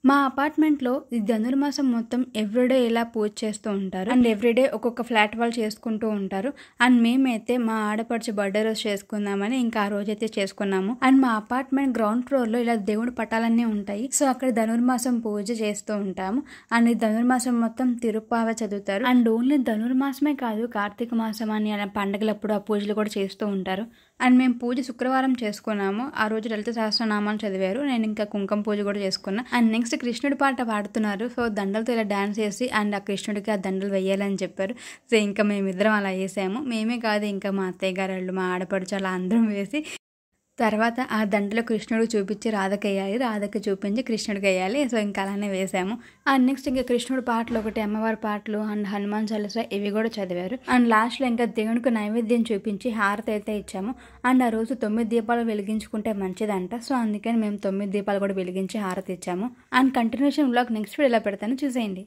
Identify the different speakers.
Speaker 1: మా అపార్ట్మెంట్లో ఈ ధనుర్మాసం మొత్తం ఎవ్రీడే ఇలా పూజ చేస్తూ ఉంటారు. అండ్ ఎవ్రీడే ఒక్కొక్క ఫ్లాట్ వాళ్ళు చేసుకుంటూ ఉంటారు. అండ్ మేమైతే మా ఆడపడుచు బర్త్డే రోజు చేసుకుందామని ఇంకా ఆ రోజైతే చేసుకున్నాము. అండ్ మా అపార్ట్మెంట్ గ్రౌండ్ ఫ్లోర్ లో ఇలా దేవుడి పటాలన్నీ ఉంటాయి. సో అక్కడ ధనుర్మాసం పూజ చేస్తూ ఉంటాము. అండ్ ఈ ధనుర్మాసం మొత్తం తిరుప్పావ చదువుతారు. అండ్ ఓన్లీ ధనుర్మాసమే కాదు, కార్తీక మాసం అని అలా పండగలప్పుడు ఆ పూజలు కూడా చేస్తూ ఉంటారు. అండ్ మేము పూజ శుక్రవారం చేసుకున్నాము. ఆ రోజు లలిత సహస్రనామాలు చదివారు. నేను ఇంకా కుంకుమ పూజ కూడా చేసుకున్నా. అండ్ నెక్స్ట్ కృష్ణుడి పాట పాడుతున్నారు. సో దండలతో ఇలా డాన్స్ చేసి అండ్ ఆ కృష్ణుడికి ఆ దండలు వేయాలని చెప్పారు. సో ఇంకా మేమిద్దరం అలా వేసాము. మేమే కాదు, ఇంకా మా అత్తయ్య గారు వాళ్ళు, మా ఆడపడుచు అలా అందరం వేసి తర్వాత ఆ దండలో కృష్ణుడికి చూపించి రాధకి వేయాలి, రాధకి చూపించి కృష్ణుడికి వేయాలి. సో ఇంకా అలానే వేసాము. అండ్ నెక్స్ట్ ఇంకా కృష్ణుడి పాటలు ఒకటి, అమ్మవారి పాటలు అండ్ హనుమాన్ చాలీసా ఇవి కూడా చదివారు. అండ్ లాస్ట్లో ఇంకా దేవునికి నైవేద్యం చూపించి హారతి అయితే ఇచ్చాము. అండ్ ఆ రోజు 9 దీపాలు వెలిగించుకుంటే మంచిదంట. సో అందుకని మేము 9 దీపాలు కూడా వెలిగించి హారతి ఇచ్చాము. అండ్ కంటిన్యూషన్ వ్లాగ్ నెక్స్ట్ వీడియోలో పెడతాను, చూసేయండి.